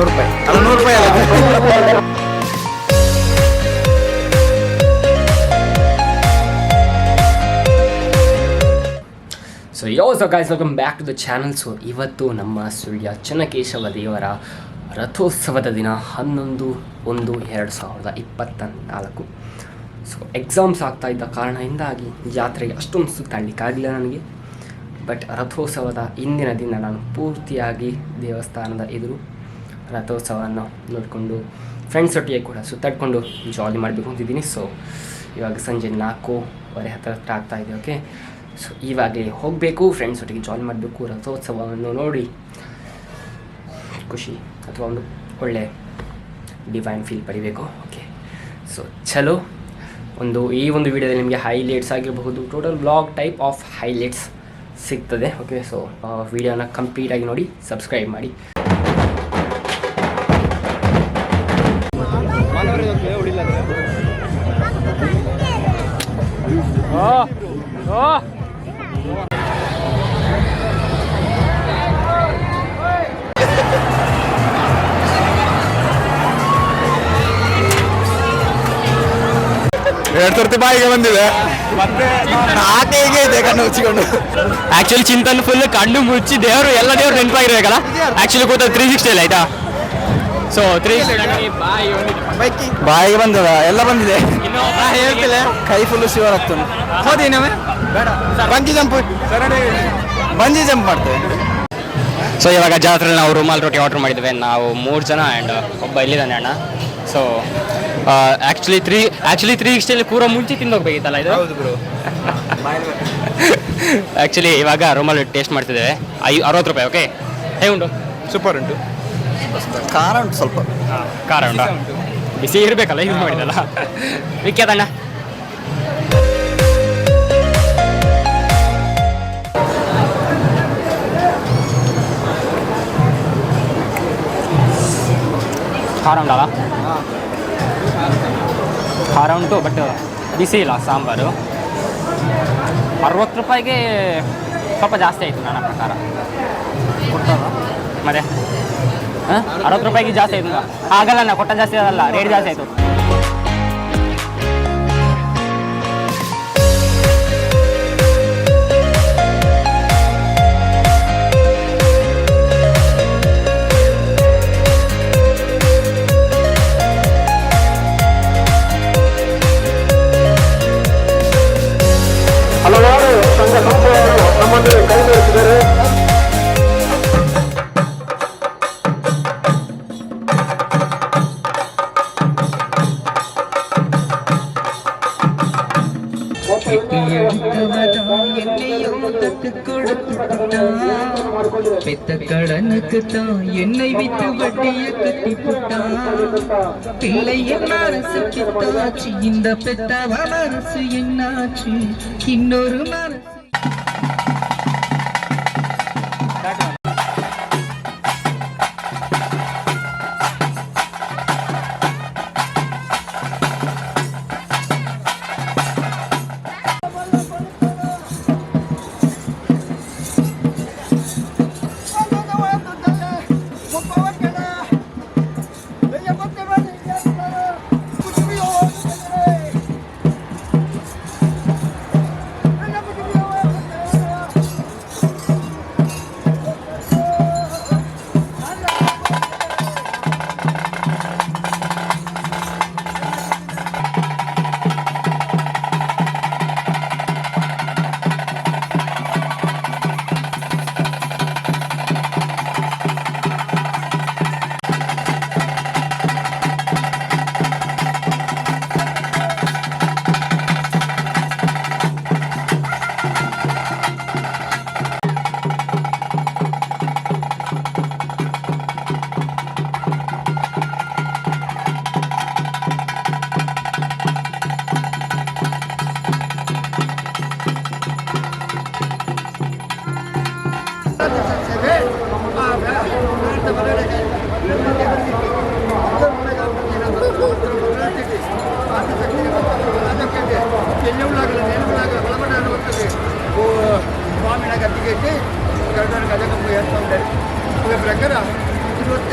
ರೂಪಾಯಿ ಅಲ್ಲ, 100 ರೂಪಾಯಿ ಅಲ್ಲ. So so guys, welcome back to the channel. So ಇವತ್ತು ನಮ್ಮ ಸುಳ್ಯ ಚೆನ್ನಕೇಶವ ದೇವರ ರಥೋತ್ಸವದ ದಿನ 11/1/2024. ಸೊ ಎಕ್ಸಾಮ್ಸ್ ಆಗ್ತಾ ಇದ್ದ ಕಾರಣದಿಂದಾಗಿ ಜಾತ್ರೆಗೆ ಅಷ್ಟೊಂದು ಸುತ್ತಾಡಲಿಕ್ಕಾಗಲಿಲ್ಲ ನನಗೆ. ಬಟ್ ರಥೋತ್ಸವದ ಇಂದಿನ ದಿನ ನಾನು ಪೂರ್ತಿಯಾಗಿ ದೇವಸ್ಥಾನದ ಎದುರು ರಥೋತ್ಸವವನ್ನು ನೋಡಿಕೊಂಡು ಫ್ರೆಂಡ್ಸ್ ಒಟ್ಟಿಗೆ ಕೂಡ ಸುತ್ತಾಡಿಕೊಂಡು ಜಾಲಿ ಮಾಡಬೇಕು ಅಂತಿದ್ದೀನಿ. ಸೊ ಇವಾಗ ಸಂಜೆ 4:15 ಹತ್ರ ಆಗ್ತಾಯಿದೆ. ಓಕೆ, ಸೊ ಇವಾಗಲೇ ಹೋಗಬೇಕು, ಫ್ರೆಂಡ್ಸ್ ಒಟ್ಟಿಗೆ ಜಾಲಿ ಮಾಡಬೇಕು, ರಥೋತ್ಸವವನ್ನು ನೋಡಿ ಖುಷಿ ಅಥವಾ ಒಂದು ಒಳ್ಳೆ ಡಿವೈನ್ ಫೀಲ್ ಪಡಿಬೇಕು. ಓಕೆ, ಸೊ ಚಲೋ. ಈ ಒಂದು ವಿಡಿಯೋದಲ್ಲಿ ನಿಮಗೆ ಹೈಲೈಟ್ಸ್ ಆಗಿರಬಹುದು, total blog type of highlights ಸಿಗ್ತದೆ. ಓಕೆ, ಸೊ ವಿಡಿಯೋನ ಕಂಪ್ಲೀಟಾಗಿ ನೋಡಿ, ಸಬ್ಸ್ಕ್ರೈಬ್ ಮಾಡಿ. ಎರಡು ಸರ್ತಿ ಬಾಯಿಗೆ ಬಂದಿದೆ, ಆಕೆ ಹೇಗೆ ಇದೆ ಕಣ್ಣು ಮುಚ್ಚಿಕೊಂಡು. ಆಕ್ಚುಲಿ ಚಿಂತನ್ ಫುಲ್ ಕಣ್ಣು ಮುಚ್ಚಿ ದೇವರು ಎಲ್ಲ ದೇವ್ರು ನೆನಪಾಗಿರ್ಬೇಕಲ್ಲ. ಆಕ್ಚುಲಿ ಕೂತ 360 ಇಲ್ಲ ಆಯ್ತಾ. ಸೊ 360 ಬಾಯಿಗೆ ಬಂದದ, ಎಲ್ಲ ಬಂದಿದೆ. ಹೇಳ್ತಿಲ್ಲ, ಕೈ ಫುಲ್ಲು ಶಿವರ್ ಆಗ್ತಾನೆ. ಹೋದಿ ನಾವೇ ಬೇಡ, ಬಂಜಿ ಜಂಪ್ ಮಾಡ್ತೇವೆ. ಸೊ ಇವಾಗ ಜಾತ್ರೆ ನಾವು ರೂಮಾಲ್ ರೊಟ್ಟಿ ಆರ್ಡರ್ ಮಾಡಿದ್ದೇವೆ. ನಾವು 3 ಜನ ಆ್ಯಂಡ್ ಒಬ್ಬ ಇಲ್ಲಿದ್ದಾನೆ ಅಣ್ಣ. ಸೊ ಆ್ಯಕ್ಚುಲಿ 360 ಪೂರ ಮುಂಚೆ ತಿಂದೋಗ್ಬೇಕಿತ್ತಲ್ಲ ಇದು. ಹೌದು ಬ್ರೋ. ಆ್ಯಕ್ಚುಲಿ ಇವಾಗ ರೂಮಲ್ಲಿ ಟೇಸ್ಟ್ ಮಾಡ್ತಿದ್ದೇವೆ. 60 ರೂಪಾಯಿ. ಓಕೆ, ಹೇಗೆ ಉಂಟು? ಸೂಪರ್ ಉಂಟು. ಖಾರ ಉಂಟು, ಸ್ವಲ್ಪ ಖಾರ ಉಂಟಾ? ಬಿಸಿ ಇರಬೇಕಲ್ಲ, ಯೂಸ್ ಮಾಡಿದಲ್ಲ. ವಿಖ್ಯಾತಣ್ಣ. ಖಾರ ಉಂಟಲ್ಲ? ಖಾರ ಉಂಟು, ಬಟ್ ಬಿಸಿ ಇಲ್ಲ ಸಾಂಬಾರು. 60 ರೂಪಾಯಿಗೆ ಸ್ವಲ್ಪ ಜಾಸ್ತಿ ಆಯಿತು ನನ್ನ ಪ್ರಕಾರ. ಮತ್ತೆ 60 ರೂಪಾಯಿಗೆ ಜಾಸ್ತಿ ಆಯಿತು. ಆಗಲ್ಲ, ನಾ ಕೊಟ್ಟ ಜಾಸ್ತಿ ಅದಲ್ಲ, ರೇಟ್ ಜಾಸ್ತಿ ಆಯಿತು. ಹಲವಾರು ಸಂಘ ಸಂಸ್ಥೆಗಳು ನಮ್ಮನ್ನು ಕೈ ಜೋಡಿಸಿದ್ದಾರೆ. பெத்த கடனுக்குத்தான் என்னை விட்டு வட்டிய கட்டி போட்டான். பிள்ளை மனசு பித்தாச்சு, இந்த பெத்தவ மனசு என்னாச்சு, இன்னொரு மனசு.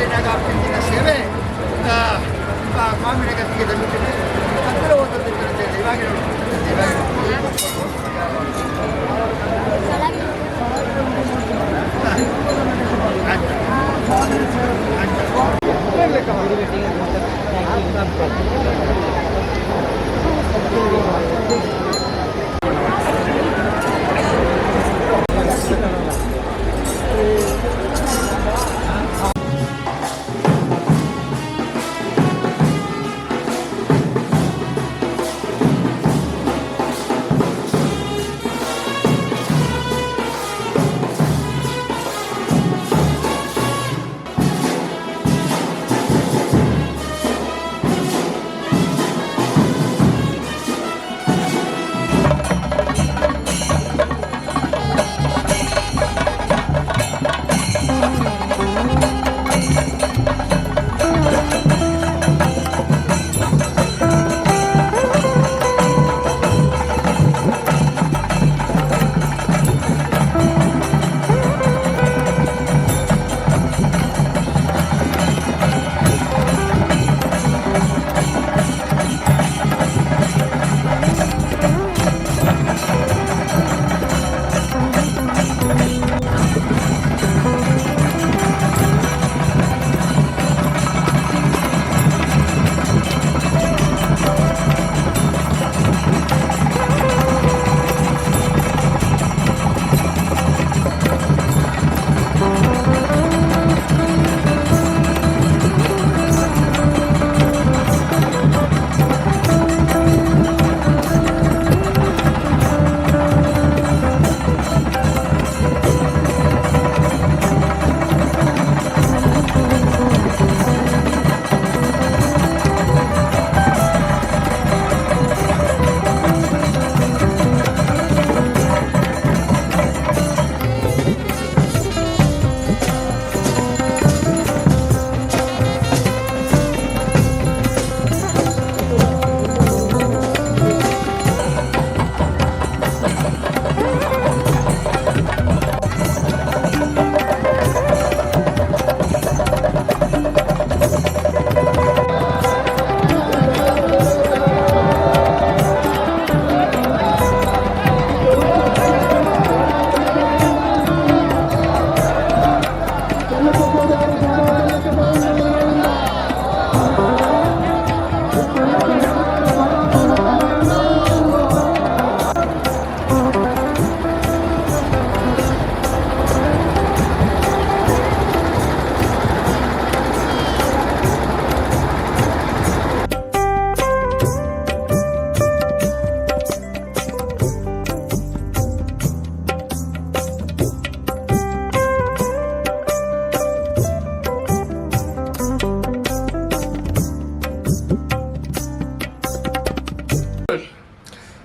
ಜಾತ್ರೆಯಾಗ ಪ್ರೀತಿನ ಸೇವೆ ಮಾಮಿನ ಗತಿಗೆ ತಂದುಬಿಟ್ಟಿದೆ ಅದರ ಒಂದು ಇವಾಗ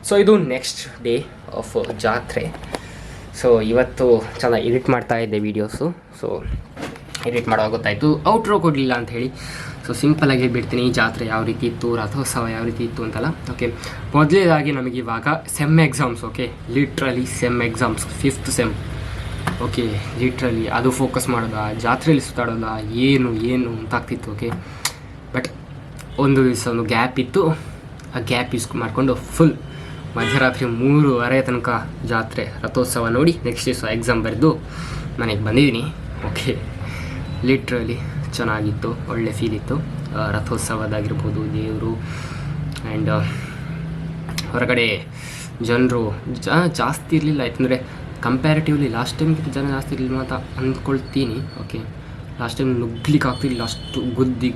ಸೊ ಇದು ನೆಕ್ಸ್ಟ್ ಡೇ ಆಫ್ ಜಾತ್ರೆ. ಸೊ ಇವತ್ತು ಚೆನ್ನಾಗಿ ಎಡಿಟ್ ಮಾಡ್ತಾ ಇದ್ದೆ ವೀಡಿಯೋಸು. ಸೊ ಎಡಿಟ್ ಮಾಡುವಾಗ ಗೊತ್ತಾಯಿತು ಔಟ್ರೋ ಕೊಡಲಿಲ್ಲ ಅಂತ ಹೇಳಿ. ಸೊ ಸಿಂಪಲಾಗಿ ಬಿಡ್ತೀನಿ ಜಾತ್ರೆ ಯಾವ ರೀತಿ ಇತ್ತು, ರಥೋತ್ಸವ ಯಾವ ರೀತಿ ಇತ್ತು ಅಂತಲ್ಲ. ಓಕೆ, ಮೊದಲೇದಾಗಿ ನಮಗೆ ಇವಾಗ sem exams. Okay, literally sem exams, 5th sem. Okay, literally ಅದು ಫೋಕಸ್ ಮಾಡೋದ, ಜಾತ್ರೆಯಲ್ಲಿ ಸುತ್ತಾಡೋದ, ಏನು ಅಂತಾಗ್ತಿತ್ತು. ಓಕೆ, ಬಟ್ ಒಂದು ದಿವಸ ಒಂದು ಗ್ಯಾಪ್ ಇತ್ತು. ಆ ಗ್ಯಾಪ್ ಯೂಸ್ ಮಾಡಿಕೊಂಡು ಫುಲ್ ಮಧ್ಯರಾತ್ರಿ 3:30 ತನಕ ಜಾತ್ರೆ ರಥೋತ್ಸವ ನೋಡಿ ನೆಕ್ಸ್ಟ್ ದಿವಸ ಎಕ್ಸಾಮ್ ಬರೆದು ಮನೆಗೆ ಬಂದಿದ್ದೀನಿ. ಓಕೆ, ಲಿಟ್ರಲಿ ಚೆನ್ನಾಗಿತ್ತು, ಒಳ್ಳೆ ಫೀಲ್ ಇತ್ತು. ರಥೋತ್ಸವದಾಗಿರ್ಬೋದು, ದೇವರು ಆ್ಯಂಡ್ ಹೊರಗಡೆ ಜನರು ಜಾಸ್ತಿ ಇರಲಿಲ್ಲ. ಯಾಕಂದರೆ ಕಂಪ್ಯಾರಿಟಿವ್ಲಿ ಲಾಸ್ಟ್ ಟೈಮ್ಗಿಂತ ಜನ ಜಾಸ್ತಿ ಇರಲಿಲ್ಲ ಅಂತ ಅಂದ್ಕೊಳ್ತೀನಿ. ಓಕೆ, ಲಾಸ್ಟ್ ಟೈಮ್ ನುಗ್ಲಿಕ್ಕೆ ಆಗ್ತಿರಲಿಲ್ಲ, ಅಷ್ಟು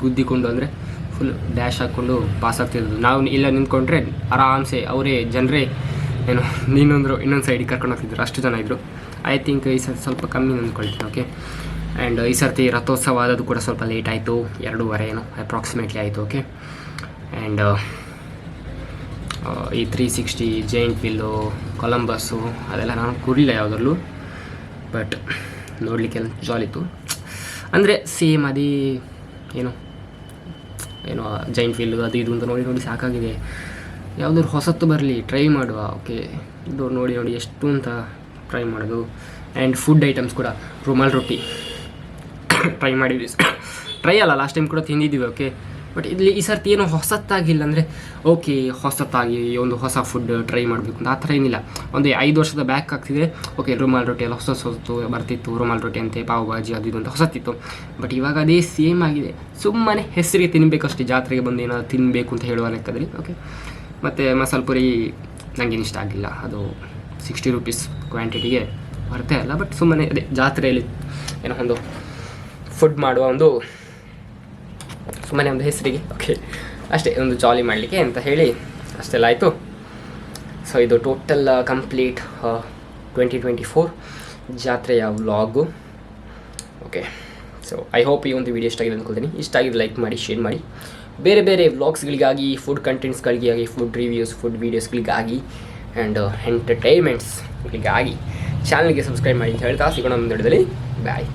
ಗುದ್ದಿಕೊಂಡು ಅಂದರೆ ಫುಲ್ ಡ್ಯಾಶ್ ಹಾಕ್ಕೊಂಡು ಪಾಸ್ ಆಗ್ತಿರೋದು. ನಾವು ಇಲ್ಲ ನಿಂತ್ಕೊಂಡ್ರೆ ಆರಾಮ್ಸೆ ಅವರೇ ಜನರೇ ಏನು ಇನ್ನೊಂದು ಸೈಡಿಗೆ ಕರ್ಕೊಂಡು ಹೋಗ್ತಿದ್ರು, ಅಷ್ಟು ಜನ ಇದ್ದರು. ಐ ಥಿಂಕ್ ಈ ಸರ್ತಿ ಸ್ವಲ್ಪ ಕಮ್ಮಿ ಅಂದ್ಕೊಳ್ತೀನಿ. ಓಕೆ, ಆ್ಯಂಡ್ ಈ ಸರ್ತಿ ರಥೋತ್ಸವ ಆದದ್ದು ಕೂಡ ಸ್ವಲ್ಪ ಲೇಟ್ ಆಯಿತು, 2:30 ಏನೋ ಅಪ್ರಾಕ್ಸಿಮೇಟ್ಲಿ ಆಯಿತು. ಓಕೆ, ಆ್ಯಂಡ್ ಈ 360 ಜೈಂಟ್ ವಿಲ್ಲು, ಕೊಲಂಬಸ್ಸು ಅದೆಲ್ಲ ನಾನು ಕೂರಲಿಲ್ಲ ಯಾವುದರಲ್ಲೂ, ಬಟ್ ನೋಡಲಿಕ್ಕೆಲ್ಲ ಜಾಲಿತ್ತು. ಅಂದರೆ ಸೇಮ್ ಅದೇ ಏನೋ ಜೈಂಟ್ ವಿಲ್ಲು ಅದು ಇದು ಅಂತ ನೋಡಿ ಸಾಕಾಗಿದೆ. ಯಾವುದಾದ್ರು ಹೊಸತ್ತು ಬರಲಿ, ಟ್ರೈ ಮಾಡುವ. ಓಕೆ, ಇದು ನೋಡಿ ಎಷ್ಟು ಅಂತ ಟ್ರೈ ಮಾಡೋದು. ಆ್ಯಂಡ್ ಫುಡ್ ಐಟಮ್ಸ್ ಕೂಡ ರುಮಾಲ್ ರೊಟ್ಟಿ ಟ್ರೈ ಮಾಡಿದ್ವಿ ಟ್ರೈ ಅಲ್ಲ, ಲಾಸ್ಟ್ ಟೈಮ್ ಕೂಡ ತಿಂದಿದ್ದೀವಿ. ಓಕೆ, ಬಟ್ ಇಲ್ಲಿ ಈ ಸರ್ತಿ ಏನೋ ಹೊಸತ್ತಾಗಿಲ್ಲ. ಅಂದರೆ ಓಕೆ ಹೊಸತ್ತಾಗಿ ಒಂದು ಹೊಸ ಫುಡ್ ಟ್ರೈ ಮಾಡಬೇಕು ಅಂತ ಆ ಥರ ಏನಿಲ್ಲ. ಒಂದು 5 ವರ್ಷದ ಬ್ಯಾಕ್ ಆಗ್ತಿದೆ, ಓಕೆ ರುಮಾಲ್ ರೊಟ್ಟಿ ಎಲ್ಲ ಹೊಸತು ಬರ್ತಿತ್ತು, ರುಮಾಲ್ ರೊಟ್ಟಿ ಅಂತೆ, ಪಾವ್ ಭಾಜಿ ಅದು ಇದು ಅಂತ ಹೊಸತಿತ್ತು. ಬಟ್ ಇವಾಗ ಅದೇ ಸೇಮ್ ಆಗಿದೆ, ಸುಮ್ಮನೆ ಹೆಸರಿಗೆ ತಿನ್ನಬೇಕಷ್ಟೇ, ಜಾತ್ರೆಗೆ ಬಂದು ಏನಾದ್ರು ತಿನ್ನಬೇಕು ಅಂತ ಹೇಳುವ ಲೆಕ್ಕದಲ್ಲಿ. ಓಕೆ, ಮತ್ತು ಮಸಾಲೆ ಪುರಿ ನನಗೇನು ಇಷ್ಟ ಆಗಿಲ್ಲ, ಅದು 60 ರೂಪೀಸ್ ಕ್ವಾಂಟಿಟಿಗೆ ಬರ್ತೇ ಅಲ್ಲ. ಬಟ್ ಸುಮ್ಮನೆ ಅದೇ ಜಾತ್ರೆಯಲ್ಲಿ ಏನೋ ಒಂದು ಫುಡ್ ಮಾಡುವ ಒಂದು ಸುಮ್ಮನೆ ಒಂದು ಹೆಸರಿಗೆ, ಓಕೆ ಅಷ್ಟೇ, ಒಂದು ಜಾಲಿ ಮಾಡಲಿಕ್ಕೆ ಅಂತ ಹೇಳಿ ಅಷ್ಟೆಲ್ಲ ಆಯಿತು. ಸೊ ಇದು ಟೋಟಲ್ ಕಂಪ್ಲೀಟ್ 2024 ಜಾತ್ರೆಯ vlog. Okay, so I hope ಈ ಒಂದು ವಿಡಿಯೋ ಇಷ್ಟ ಆಗಿದೆ ಅಂದ್ಕೊಳ್ತೀನಿ. ಇಷ್ಟ ಆಗಿದ್ದು ಲೈಕ್ ಮಾಡಿ, ಶೇರ್ ಮಾಡಿ. ಬೇರೆ ಬೇರೆ ವ್ಲಾಗ್ಸ್ಗಳಿಗಾಗಿ, ಫುಡ್ ಕಂಟೆಂಟ್ಸ್ಗಳಿಗಾಗಿ, ಫುಡ್ ರಿವ್ಯೂಸ್, ಫುಡ್ ವೀಡಿಯೋಸ್ಗಳಿಗಾಗಿ ಆ್ಯಂಡ್ ಎಂಟರ್ಟೈನ್ಮೆಂಟ್ಸ್ಗಳಿಗಾಗಿ ಚಾನಲ್ಗೆ ಸಬ್ಸ್ಕ್ರೈಬ್ ಮಾಡಿ ಅಂತ ಹೇಳ್ತಾ ಸಿಗೋಣ ಮುಂದೆ. ಬಾಯ್.